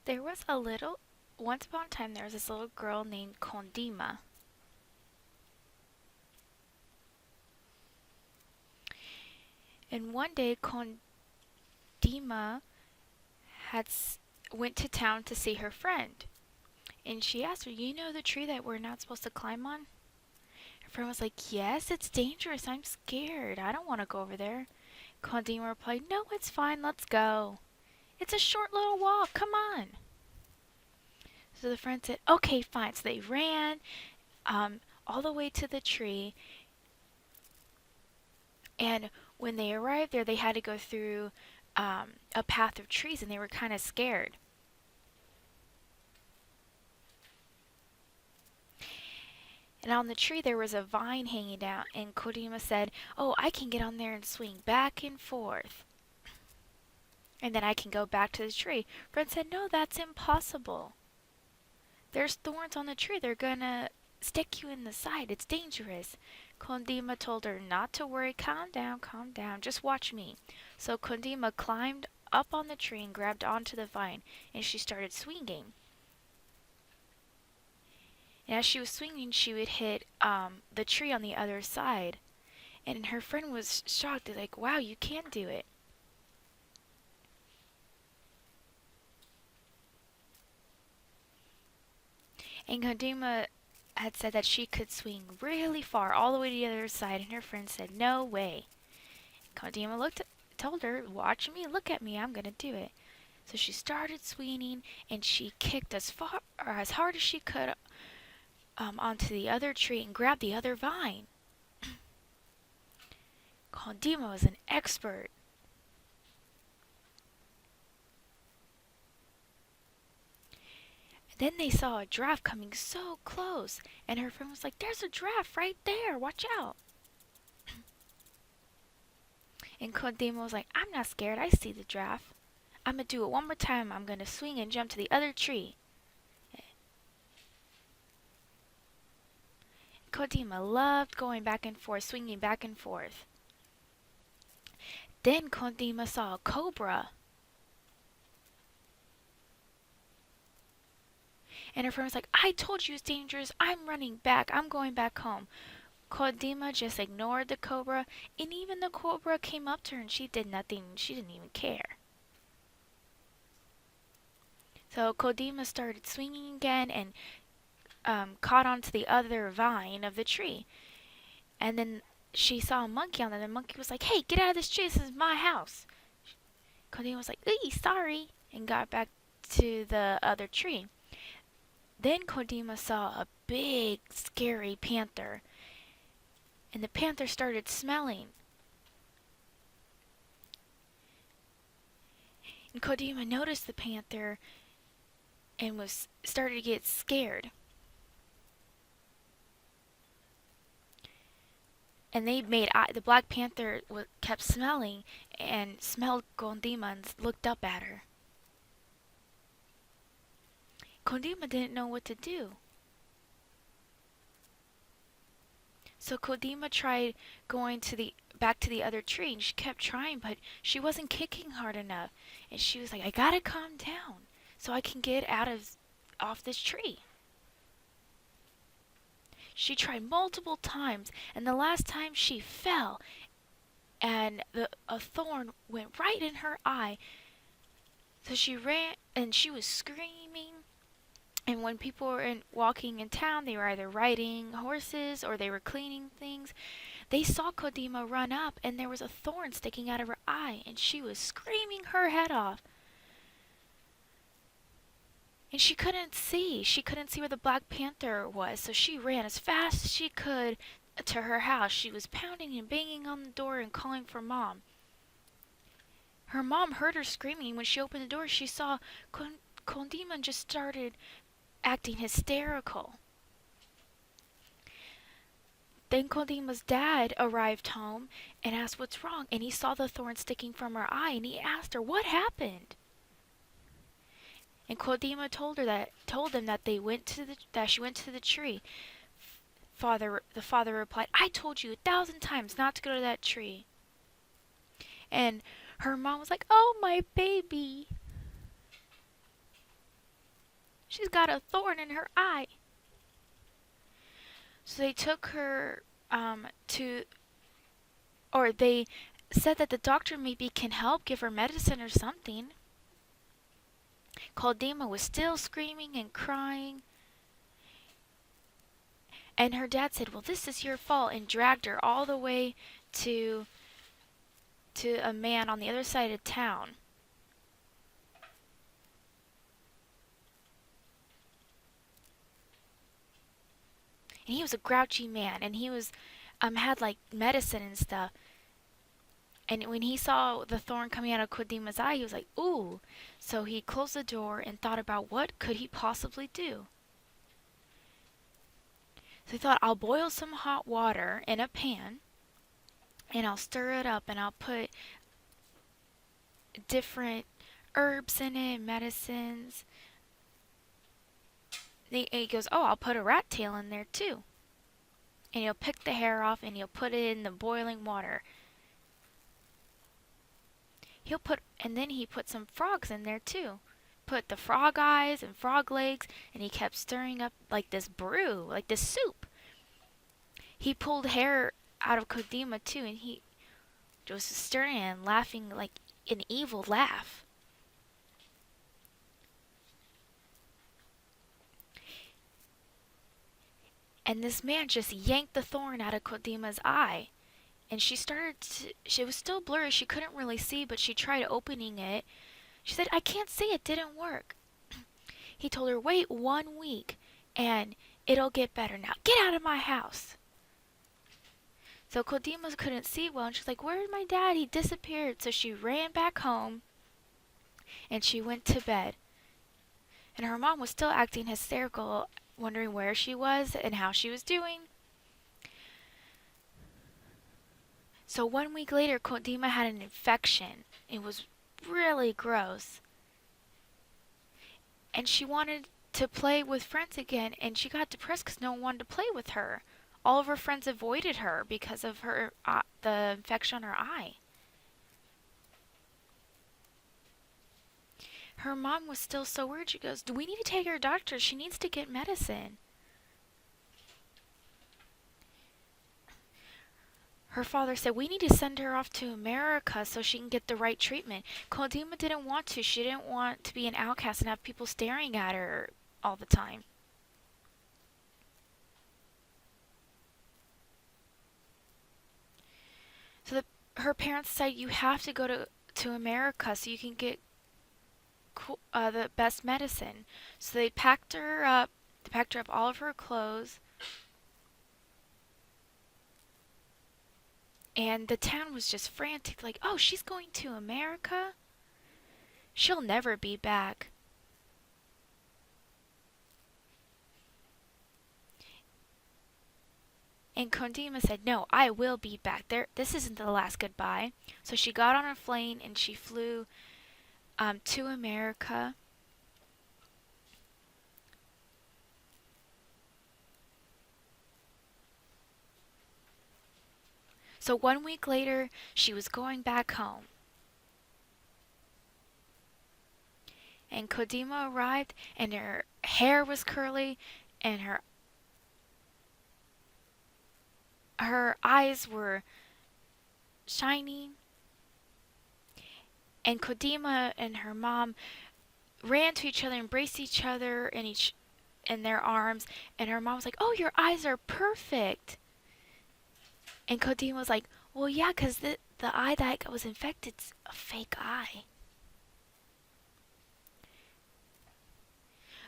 There was once upon a time, there was this little girl named Kondima. And one day, Kondima had went to town to see her friend. And she asked her, "You know the tree that we're not supposed to climb on?" Her friend was like, "Yes, it's dangerous. I'm scared. I don't want to go over there." Kondima replied, "No, it's fine. Let's go. It's a short little walk. Come on." So the friend said, "Okay, fine." So they ran all the way to the tree. And when they arrived there, they had to go through a path of trees, and they were kind of scared. And on the tree there was a vine hanging down, and Kondima said, "Oh, I can get on there and swing back and forth. And then I can go back to the tree." Friend said, "No, that's impossible. There's thorns on the tree. They're gonna stick you in the side. It's dangerous." Kondima told her not to worry. Calm down. Just watch me." So Kondima climbed up on the tree and grabbed onto the vine, and she started swinging. And as she was swinging, she would hit the tree on the other side. And her friend was shocked. They're like, "Wow, you can do it." And Kondima had said that she could swing really far, all the way to the other side, and her friend said, "No way." Kondima told her, "Watch me, look at me, I'm gonna do it." So she started swinging, and she kicked as far or as hard as she could onto the other tree and grabbed the other vine. Kondima was an expert. Then they saw a giraffe coming so close, and her friend was like, "There's a giraffe right there, watch out." And Kondima was like, "I'm not scared, I see the giraffe. I'm gonna do it one more time. I'm gonna swing and jump to the other tree." Kondima loved going back and forth, swinging back and forth. Then Kondima saw a cobra. And her friend was like, "I told you it's dangerous. I'm running back. I'm going back home." Kondima just ignored the cobra, and even the cobra came up to her and she did nothing. She didn't even care. So Kondima started swinging again and caught onto the other vine of the tree. And then she saw a monkey on there. The monkey was like, "Hey, get out of this tree. This is my house." Kondima was like, "Ee, sorry," and got back to the other tree. Then Kondima saw a big, scary panther. And the panther started smelling. And Kondima noticed the panther and started to get scared. And the Black Panther kept smelling and smelled Kondima and looked up at her. Kondima didn't know what to do. So Kondima tried going back to the other tree, and she kept trying, but she wasn't kicking hard enough. And she was like, "I gotta calm down so I can get off this tree." She tried multiple times, and the last time she fell, and a thorn went right in her eye. So she ran, and she was screaming. And when people were walking in town, they were either riding horses or they were cleaning things. They saw Kondima run up, and there was a thorn sticking out of her eye, and she was screaming her head off. And she couldn't see. She couldn't see where the Black Panther was, so she ran as fast as she could to her house. She was pounding and banging on the door and calling for Mom. Her mom heard her screaming. When she opened the door, she saw Kondima just started acting hysterical. Then Kondima's dad arrived home and asked what's wrong, and he saw the thorn sticking from her eye, and he asked her what happened. And Kondima told them that she went to the tree. The father replied, "I told you 1,000 times not to go to that tree." And her mom was like, "Oh, my baby." She's got a thorn in her eye. So they took her or they said that the doctor maybe can help, give her medicine or something. Koldima was still screaming and crying. And her dad said, well, this is your fault, and dragged her all the way to a man on the other side of town. And he was a grouchy man, and he was had like medicine and stuff. And when he saw the thorn coming out of Kodima's eye, he was like, ooh. So he closed the door and thought about what could he possibly do. So he thought, I'll boil some hot water in a pan, and I'll stir it up, and I'll put different herbs in it, medicines. He goes, oh, I'll put a rat tail in there too. And you'll pick the hair off and you'll put it in the boiling water. And then he put some frogs in there too. Put the frog eyes and frog legs, and he kept stirring up like this brew, like this soup. He pulled hair out of Kodima too, and he was stirring and laughing like an evil laugh. And this man just yanked the thorn out of Kodima's eye. And she was still blurry, she couldn't really see, but she tried opening it. She said, I can't see, it didn't work. He told her, wait 1 week, and it'll get better. Now, get out of my house. So Kodima couldn't see well, and she's like, where's my dad? He disappeared. So she ran back home, and she went to bed. And her mom was still acting hysterical, wondering where she was and how she was doing. So 1 week later, Kodima had an infection. It was really gross. And she wanted to play with friends again, and she got depressed because no one wanted to play with her. All of her friends avoided her because of the infection on her eye. Her mom was still so worried. She goes, do we need to take her to a doctor? She needs to get medicine. Her father said, we need to send her off to America so she can get the right treatment. Kodima didn't want to. She didn't want to be an outcast and have people staring at her all the time. So her parents said, you have to go to America so you can get the best medicine. So they packed her up. They packed her up all of her clothes. And the town was just frantic, like, oh, she's going to America? She'll never be back. And Kondima said, no, I will be back. This isn't the last goodbye. So she got on a plane and she flew to America. So 1 week later, she was going back home. And Kodima arrived, and her hair was curly, and her eyes were shining. And Kodima and her mom ran to each other, embraced each other in their arms, and her mom was like, oh, your eyes are perfect. And Kodima was like, well, yeah, because the eye that was infected's a fake eye.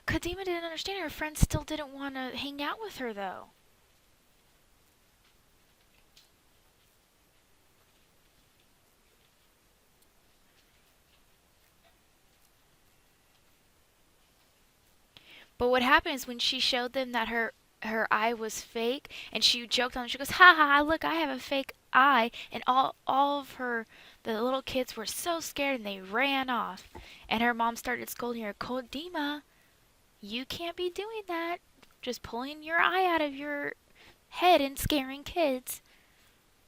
Kodima didn't understand. Her friends still didn't want to hang out with her, though. But what happened is when she showed them that her eye was fake, and she joked on them, she goes, ha ha, look, I have a fake eye. And all of the little kids were so scared, and they ran off. And her mom started scolding her, Kodima, you can't be doing that. Just pulling your eye out of your head and scaring kids.